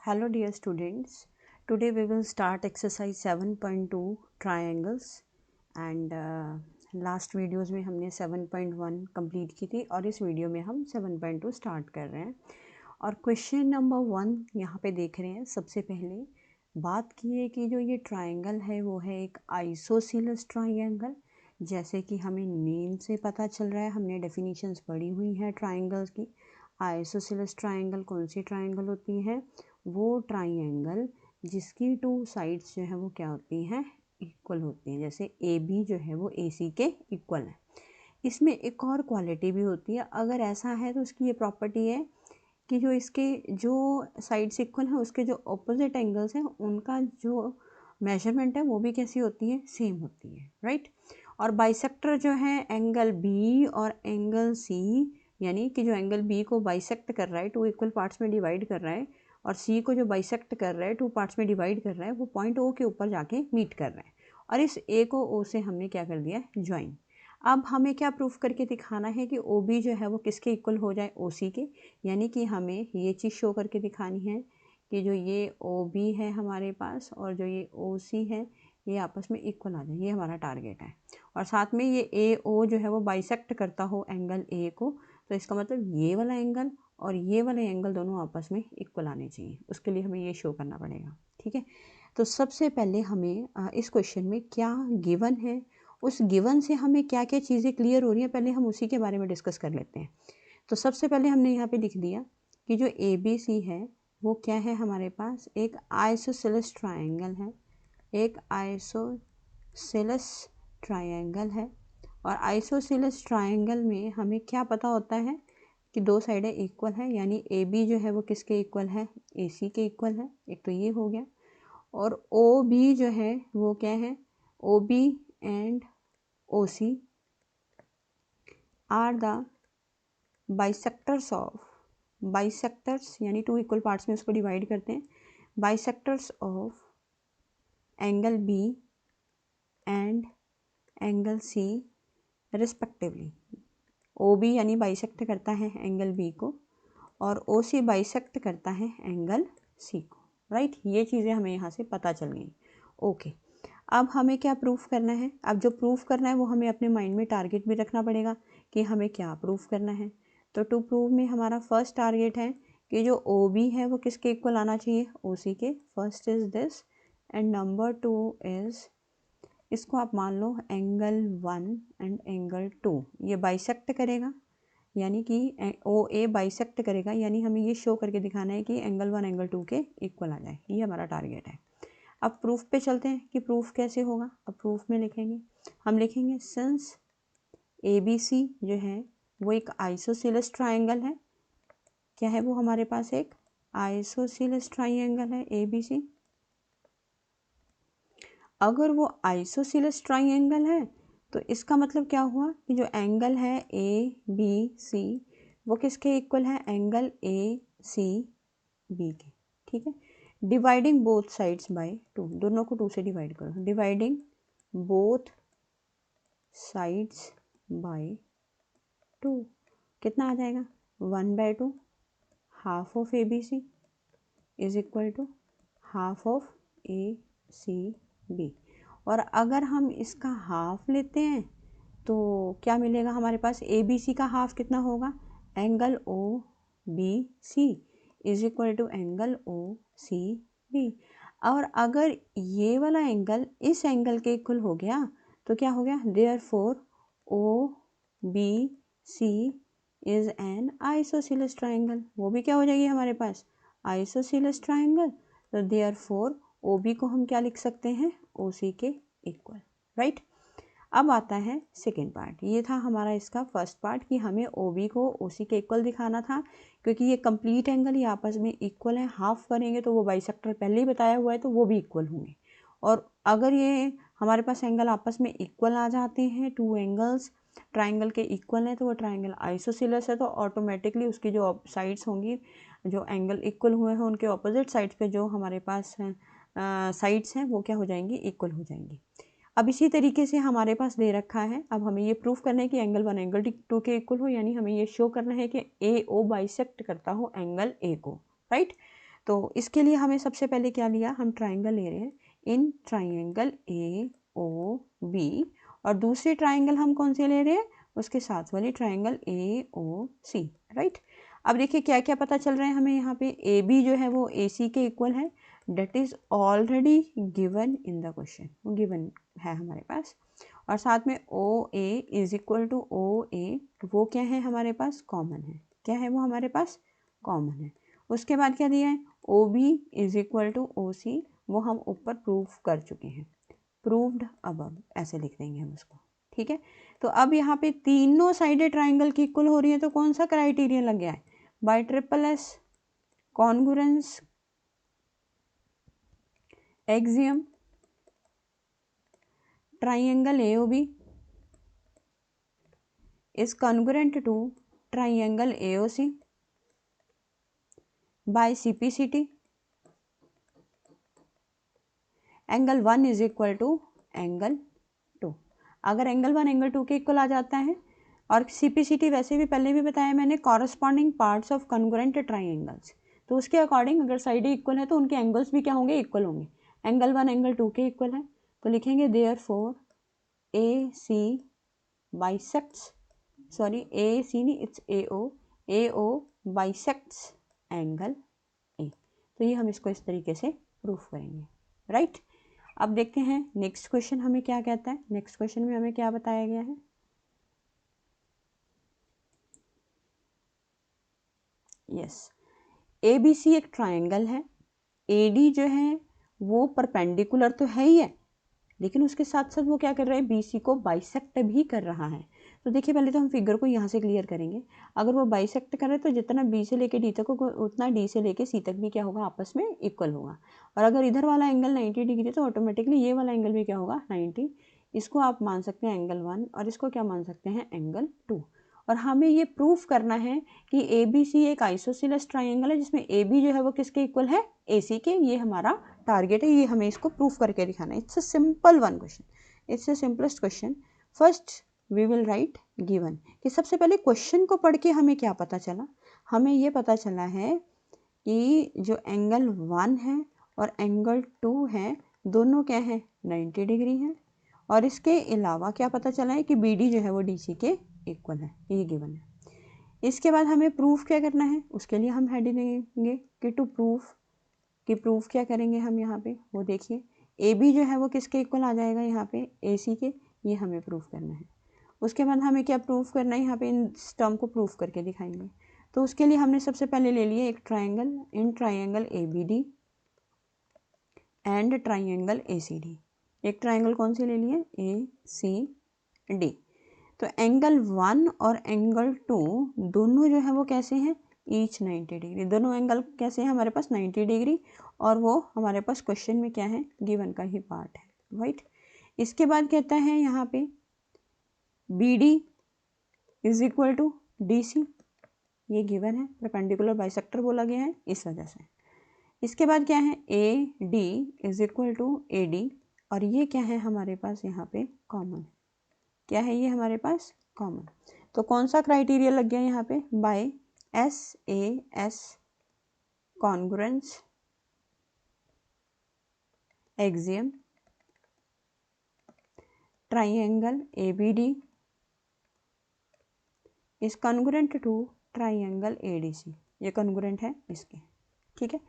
Hello dear students, today we will start exercise 7.2 triangles and last videos में हमने 7.1 complete की थी और इस वीडियो में हम 7.2 स्टार्ट कर रहे हैं। और क्वेश्चन नंबर 1 यहाँ पे देख रहे हैं। सबसे पहले बात की है कि जो ये ट्राइंगल है वो है एक आइसोसेलेस ट्राइंगल। जैसे कि हमें नेम से पता चल रहा है, हमने डेफिनेशंस पढ़ी हुई हैं ट्राइंगल्स की। आइसोसेलेस ट्राइंगल कौन सी ट्राइंगल होती है? वो ट्राइंगल जिसकी टू साइड्स जो है वो क्या होती हैं? इक्वल होती हैं। जैसे ए बी जो है वो ए सी के इक्वल है। इसमें एक और क्वालिटी भी होती है। अगर ऐसा है तो उसकी ये प्रॉपर्टी है कि जो इसके जो साइड्स इक्वल हैं उसके जो ऑपोजिट एंगल्स हैं उनका जो मेजरमेंट है वो भी कैसी होती है? सेम होती है, राइट। और बाइसेक्टर जो है एंगल बी और एंगल सी, यानी कि जो एंगल बी को बाइसेक्ट कर रहा है, टू इक्वल पार्ट्स में डिवाइड कर रहा है, और सी को जो बाइसेक्ट कर रहा है, टू पार्ट्स में डिवाइड कर रहा है, वो पॉइंट ओ के ऊपर जाके मीट कर रहा है। और इस ए को ओ से हमने क्या कर दिया? ज्वाइन। अब हमें क्या प्रूफ करके दिखाना है कि ओ बी जो है वो किसके इक्वल हो जाए? ओ सी के। यानी कि हमें ये चीज़ शो करके दिखानी है कि जो ये ओ बी है हमारे पास और जो ये ओ सी है ये आपस में इक्वल आ जाए। ये हमारा टारगेट है। और साथ में ये ए ओ जो है वो बाइसेक्ट करता हो एंगल ए को, तो इसका मतलब ये वाला एंगल और ये वाले एंगल दोनों आपस में इक्वल आने चाहिए। उसके लिए हमें ये शो करना पड़ेगा, ठीक है। तो सबसे पहले हमें इस क्वेश्चन में क्या गिवन है, उस गिवन से हमें क्या क्या चीज़ें क्लियर हो रही हैं, पहले हम उसी के बारे में डिस्कस कर लेते हैं। तो सबसे पहले हमने यहाँ पे लिख दिया कि जो ए बी सी है वो क्या है हमारे पास? एक आइसोसेलेस ट्राइंगल है। एक आइसोसेलेस ट्राइंगल है। और आइसोसेलेस ट्राइंगल में हमें क्या पता होता है कि दो साइडें इक्वल है, यानी ए बी जो है वो किसके इक्वल है? ए सी के इक्वल है। एक तो ये हो गया। और ओ बी जो है वो क्या है? O B and O C are the bisectors of, bisectors यानी टू इक्वल पार्ट्स में उसको डिवाइड करते हैं, bisectors of angle B and angle C respectively. O B यानी बाइसेक्ट करता है एंगल बी को और ओ सी बाइसेक्ट करता है एंगल सी को, राइट। ये चीज़ें हमें यहाँ से पता चल गई। ओके, अब हमें क्या प्रूफ करना है? अब जो प्रूफ करना है वो हमें अपने माइंड में टारगेट भी रखना पड़ेगा कि हमें क्या प्रूफ करना है। तो टू प्रूव में हमारा फर्स्ट टारगेट है कि जो ओ बी है वो किसके इक्वल आना चाहिए? ओ सी के। First is this and number 2 is, इसको आप मान लो एंगल 1 एंड एंगल 2 ये बाइसेक्ट करेगा, यानी कि ओ ए बाइसेक्ट करेगा, यानी हमें ये शो करके दिखाना है कि एंगल 1 एंगल 2 के इक्वल आ जाए। ये हमारा टारगेट है। अब प्रूफ पे चलते हैं कि प्रूफ कैसे होगा। अब प्रूफ में लिखेंगे, हम लिखेंगे सिंस ए बी सी जो है वो एक आइसोसेलेस ट्राइंगल है। क्या है वो हमारे पास? एक आइसोसेलेस ट्राइंगल है ए बी सी। अगर वो आइसोसेलेस ट्राइंगल है तो इसका मतलब क्या हुआ कि जो एंगल है ए बी सी वो किसके इक्वल है? एंगल ए सी बी के, ठीक है। डिवाइडिंग बोथ साइड्स बाय 2, दोनों को 2 से डिवाइड करो। डिवाइडिंग बोथ साइड्स बाय 2 कितना आ जाएगा? 1/2 half of A B C is equal to half of A C B. और अगर हम इसका हाफ लेते हैं तो क्या मिलेगा हमारे पास? ए बी सी का हाफ कितना होगा? Angle O B C is equal to angle O C B. और अगर ये वाला एंगल इस एंगल के इक्वल हो गया तो क्या हो गया? Therefore O B C is an isosceles triangle. वो भी क्या हो जाएगी हमारे पास? Isosceles triangle. तो देयरफॉर ओ बी को हम क्या लिख सकते हैं? ओ सी के इक्वल, राइट। अब आता है सेकेंड पार्ट। ये था हमारा इसका फर्स्ट पार्ट कि हमें ओ बी को ओ सी के इक्वल दिखाना था, क्योंकि ये कंप्लीट एंगल ये आपस में इक्वल है। हाफ करेंगे तो वो बाइसेक्टर पहले ही बताया हुआ है तो वो भी इक्वल होंगे। और अगर ये हमारे पास एंगल आपस में इक्वल आ जाते हैं, टू एंगल्स ट्राइंगल के इक्वल हैं, तो वो ट्राइंगल आइसोसेलेस है। तो ऑटोमेटिकली उसकी जो साइड्स होंगी, जो एंगल इक्वल हुए हैं उनके ऑपोजिट साइड्स पे जो हमारे पास साइड्स हैं वो क्या हो जाएंगी? इक्वल हो जाएंगी। अब इसी तरीके से हमारे पास दे रखा है। अब हमें ये प्रूफ करना है कि एंगल 1 एंगल 2 के इक्वल हो, यानी हमें ये शो करना है कि ए ओ बाइसेक्ट करता हो एंगल ए को, राइट। तो इसके लिए हमें सबसे पहले क्या लिया, हम ट्राइंगल ले रहे हैं in triangle A O B, और दूसरी ट्राइंगल हम कौन सी ले रहे हैं, उसके साथ वाली triangle A O C, right. अब देखिए क्या क्या पता चल रहा है हमें यहाँ पे, ए बी जो है वो ए सी के इक्वल है, that is already given in the question, वो गिवन है हमारे पास। और साथ में O A is equal to O A, वो क्या है हमारे पास, कॉमन है, क्या है वो हमारे पास, कॉमन है। उसके बाद क्या दिया है, O B is equal to O C, वो हम ऊपर प्रूफ कर चुके हैं, प्रूव्ड अबव ऐसे लिख देंगे हम उसको, ठीक है। तो अब यहाँ पे तीनों साइडें ट्राइंगल की इक्वल हो रही है, तो कौन सा क्राइटेरिया लग गया है, by triple S, congruence, axiom, triangle AOB is congruent to triangle AOC by CPCT, angle 1 is equal to angle 2। अगर एंगल 1 एंगल 2 के इक्वल आ जाता है, और CPCT वैसे भी पहले भी बताया मैंने, corresponding parts of congruent triangles, तो उसके अकॉर्डिंग अगर साइडें इक्वल है तो उनके एंगल्स भी क्या होंगे, इक्वल होंगे। एंगल 1 एंगल 2 के इक्वल है, तो लिखेंगे therefore AC bisects, sorry AC नहीं, it's AO bisects angle A. तो ये हम इसको इस तरीके से प्रूफ करेंगे, राइट। अब देखते हैं नेक्स्ट क्वेश्चन हमें क्या कहता है। नेक्स्ट क्वेश्चन में हमें क्या बताया गया है, यस, ABC एक ट्राइंगल है, AD जो है वो परपेंडिकुलर तो है ही है, लेकिन उसके साथ साथ वो क्या कर रहा है, BC को बाइसेक्ट भी कर रहा है। तो देखिए पहले तो हम फिगर को यहाँ से क्लियर करेंगे, अगर वो बाइसेक्ट कर रहे तो जितना B से लेके D तक होगा उतना D से लेके C तक भी क्या होगा, आपस में इक्वल होगा। और अगर इधर वाला एंगल 90 डिग्री तो ऑटोमेटिकली ये वाला एंगल भी क्या होगा, 90। इसको आप मान सकते हैं एंगल 1, और इसको क्या मान सकते हैं, एंगल 2। और हमें ये प्रूफ करना है कि ABC एक आइसोसेलेस ट्राइंगल है जिसमें AB जो है वो किसके इक्वल है, AC के। ये हमारा टारगेट है, ये हमें इसको प्रूफ करके दिखाना है। It's a simple one question, it's a simplest question. First we will write given, कि सबसे पहले क्वेश्चन को पढ़ के हमें क्या पता चला, हमें ये पता चला है कि जो एंगल 1 है और एंगल 2 है दोनों क्या है, 90 डिग्री है। और इसके अलावा क्या पता चला है कि BD जो है वो DC के इक्वल है, ये गिवन है। इसके बाद हमें प्रूफ क्या करना है, उसके लिए हम हेडिंग देंगे कि टू प्रूफ, कि प्रूफ क्या करेंगे हम यहाँ पे, वो देखिए AB जो है वो किसके इक्वल आ जाएगा यहाँ पे, AC के, ये हमें प्रूफ करना है। उसके बाद हमें क्या प्रूफ करना है, यहाँ पे इन टर्म को प्रूफ करके दिखाएंगे। तो उसके लिए हमने सबसे पहले ले लिया एक triangle, in triangle ABD and triangle ACD। एक ट्राइंगल कौन सी ले लिए, ACD। तो एंगल 1 और एंगल 2 दोनों जो है वो कैसे हैं, ईच 90 डिग्री, दोनों एंगल कैसे हैं हमारे पास, 90 डिग्री। और वो हमारे पास क्वेश्चन में क्या है, गिवन का ही पार्ट है, राइट। इसके बाद कहता है यहाँ पे BD is equal to DC, ये गिवन है, परपेंडिकुलर बाइसेक्टर बोला गया है इस वजह से। इसके बाद क्या है, AD is equal to AD, और ये क्या है हमारे पास यहाँ पे कॉमन, क्या है ये हमारे पास कॉमन। तो कौन सा क्राइटेरिया लग गया यहाँ पे, by SAS congruence, axiom, triangle ABD is congruent to triangle ADC, ये कॉन्ग्रुएंट है इसके, ठीक है।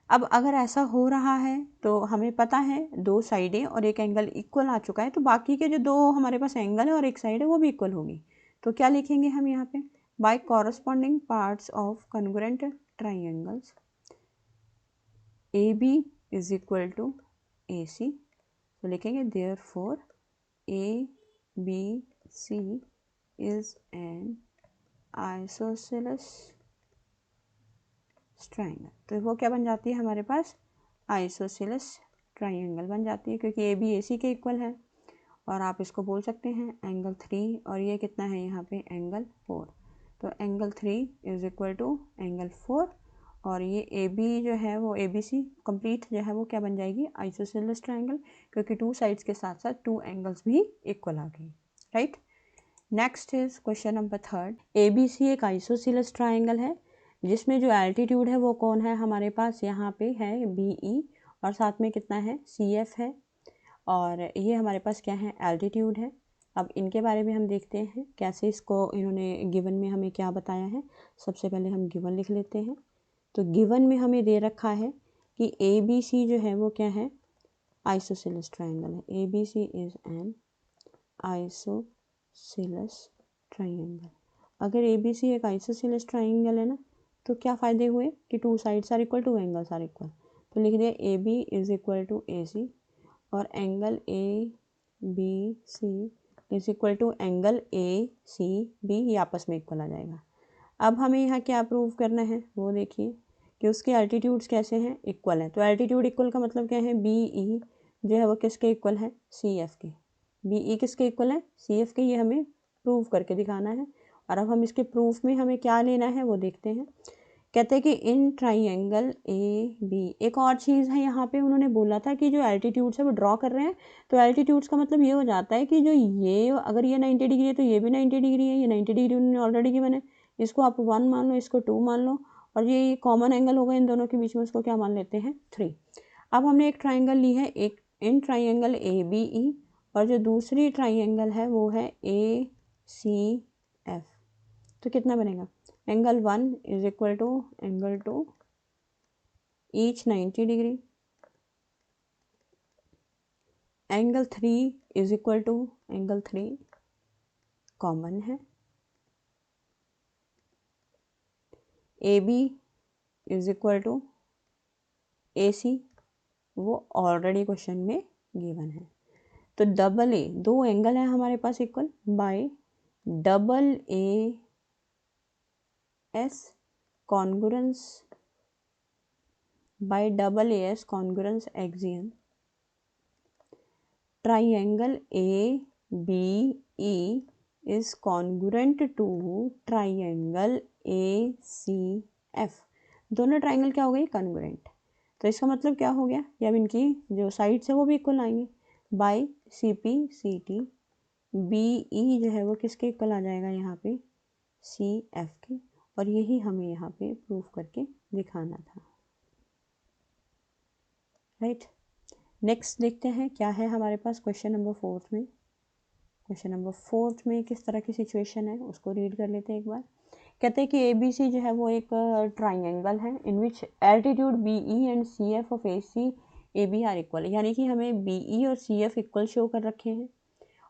अब अगर ऐसा हो रहा है तो हमें पता है दो साइडें और एक एंगल इक्वल आ चुका है, तो बाकी के जो दो हमारे पास एंगल है और एक साइड है वो भी इक्वल होगी। तो क्या लिखेंगे हम यहाँ पे, by corresponding parts of congruent triangles AB is equal to AC, तो लिखेंगे therefore ABC is an isosceles triangle. तो वो क्या बन जाती है हमारे पास, आइसोसेलेस ट्राइंगल बन जाती है, क्योंकि AB AC के इक्वल है। और आप इसको बोल सकते हैं एंगल 3, और ये कितना है यहाँ पे, एंगल 4। तो angle 3 is equal to angle 4, और ये AB जो है वो ABC कंप्लीट जो है वो क्या बन जाएगी, आइसोसेलेस ट्राइंगल, क्योंकि 2 साइड्स के साथ साथ 2 एंगल्स भी इक्वल आ गई, right. Next is question number 3। ABC एक आइसोसेलेस ट्राइंगल है जिसमें जो एल्टीट्यूड है वो कौन है हमारे पास, यहाँ पे है BE और साथ में कितना है CF है, और ये हमारे पास क्या है एल्टीट्यूड है। अब इनके बारे में हम देखते हैं कैसे इसको इन्होंने गिवन में हमें क्या बताया है। सबसे पहले हम गिवन लिख लेते हैं। तो गिवन में हमें दे रखा है कि ABC जो है वो क्या है, आइसोसेलेस ट्राइंगल है। ABC is an isosceles triangle. अगर ABC एक आइसोसेलेस ट्राइंगल है ना, तो क्या फ़ायदे हुए कि two sides are equal, two angles are equal. तो लिख दिया AB is equal to AC और angle ABC is equal to angle ACB, ये आपस में इक्वल आ जाएगा। अब हमें यहाँ क्या प्रूव करना है वो देखिए कि उसके एल्टीट्यूड्स कैसे हैं, इक्वल है। तो एल्टीट्यूड इक्वल का मतलब क्या है, BE जो है वो किसके इक्वल है, CF के। BE किसके इक्वल है, CF के। ये हमें प्रूव करके दिखाना है। और अब हम इसके प्रूफ में हमें क्या लेना है वो देखते हैं। कहते हैं कि इन ट्राइंगल AB, एक और चीज़ है यहाँ पे, उन्होंने बोला था कि जो एल्टीट्यूड्स है वो ड्रॉ कर रहे हैं। तो एल्टीट्यूड्स का मतलब ये हो जाता है कि जो ये अगर ये 90 डिग्री है तो ये भी 90 डिग्री है। ये 90 डिग्री उन्होंने ऑलरेडी गिवन है, इसको आप 1 मान लो, इसको 2 मान लो, और ये कॉमन एंगल होगा इन दोनों के बीच में, उसको क्या मान लेते हैं 3। अब हमने एक ट्राइंगल ली है, एक इन ट्राइंगल ABE, और जो दूसरी ट्राइंगल है वो है ACF। तो कितना बनेगा, angle 1 is equal to angle 2 each 90 degree, angle 3 is equal to angle 3 common है, AB is equal to AC, वो ऑलरेडी क्वेश्चन में गिवन है। तो डबल ए, दो एंगल है हमारे पास equal, by double AS congruence, by double AS congruence axiom, triangle ABE is congruent to triangle ACF। दोनों ट्राइंगल क्या हो गए, कॉन्ग्रुएंट। तो इसका मतलब क्या हो गया कि अब इनकी जो साइड्स है वो भी इक्वल आएंगे। बाय CP CT BE जो है वो किसके इक्वल आ जाएगा यहाँ पे, CF के। और यही हमें यहाँ पे प्रूफ करके दिखाना था, राइट। नेक्स्ट देखते हैं क्या है हमारे पास क्वेश्चन नंबर 4 में। क्वेश्चन नंबर 4 में किस तरह की सिचुएशन है उसको रीड कर लेते हैं एक बार। कहते हैं कि ABC जो है वो एक ट्राइंगल है in which altitude BE and CF of AC AB are equal. यानी कि हमें BE और CF इक्वल शो कर रखे हैं,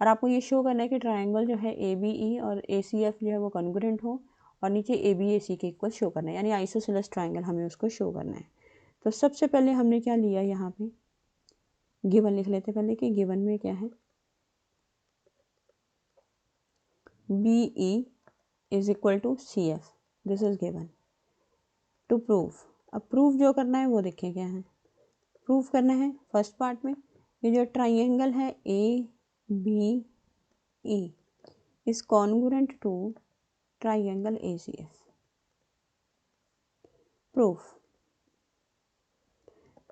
और आपको ये शो करना है कि ट्राइंगल जो है ABE और ACF जो है वो कॉन्ग्रुएंट हो, और नीचे ABAC के इक्वल शो करना है, यानी आइसोसेलेस ट्राइंगल हमें उसको शो करना है। तो सबसे पहले हमने क्या लिया, यहाँ पे गिवन लिख लेते पहले कि गिवन में क्या है, BE is equal to CF, this is given to prove। अब प्रूफ जो करना है वो देखिए क्या है, प्रूफ करना है फर्स्ट पार्ट में ये जो ट्राइंगल है ABE is congruent to triangle ACF।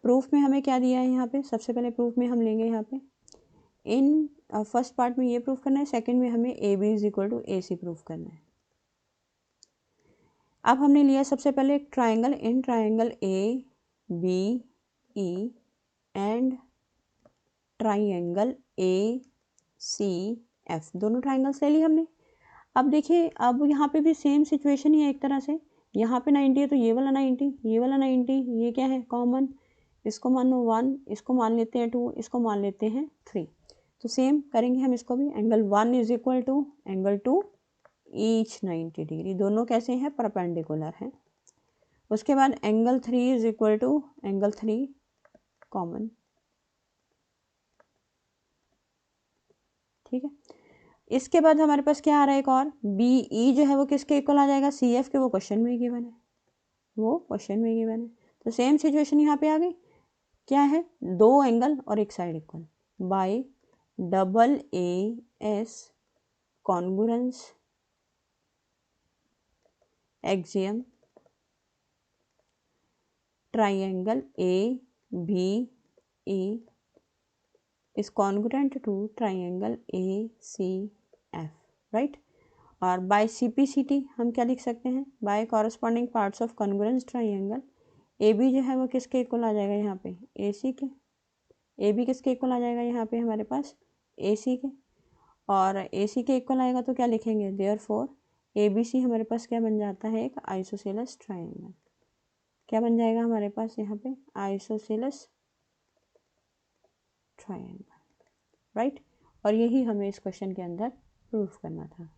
Proof में हमें क्या दिया है यहाँ पे, सबसे पहले प्रूफ में हम लेंगे यहाँ पे इन फर्स्ट पार्ट में ये प्रूफ करना है, सेकंड में हमें AB is equal to AC proof करना है। अब हमने लिया सबसे पहले एक triangle, in triangle ABE and triangle ACF, दोनों ट्राइंगल्स ले ली हमने। अब देखिए अब यहाँ पे भी सेम सिचुएशन ही है एक तरह से, यहाँ पे 90 है तो ये वाला 90, ये वाला 90, ये क्या है कॉमन, इसको मान लो 1, इसको मान लेते हैं 2, इसको मान लेते हैं 3। तो सेम करेंगे हम इसको भी, angle 1 is equal to angle 2 each 90 degree, दोनों कैसे हैं परपेंडिकुलर हैं। उसके बाद angle 3 is equal to angle 3 common, ठीक है। इसके बाद हमारे पास क्या आ रहा है, एक और BE जो है वो किसके इक्वल आ जाएगा, CF के, वो क्वेश्चन में गिवन है, वो क्वेश्चन में गिवन है। तो सेम सिचुएशन यहाँ पे आ गई, क्या है, दो एंगल और एक side equal, by double AS congruence axiom, triangle ABE is congruent to triangle ACF, right. और बाय CPCT हम क्या लिख सकते हैं, by corresponding parts of congruence triangle. A B जो है वो किसके इक्वल आ जाएगा यहाँ पे, ए सी के। ए बी किसके इक्वल आ जाएगा यहाँ पे हमारे पास, ए सी के। और ए सी के इक्वल आएगा तो क्या लिखेंगे, देयरफॉर ए बी सी हमारे पास क्या बन जाता है, एक आइसोसेलेस ट्राइंगल। क्या बन जाएगा हमारे पास यहाँ पे, आइसोसेलेस ट्राइंगल, राइट। और यही हमें इस क्वेश्चन के अंदर प्रूफ करना था।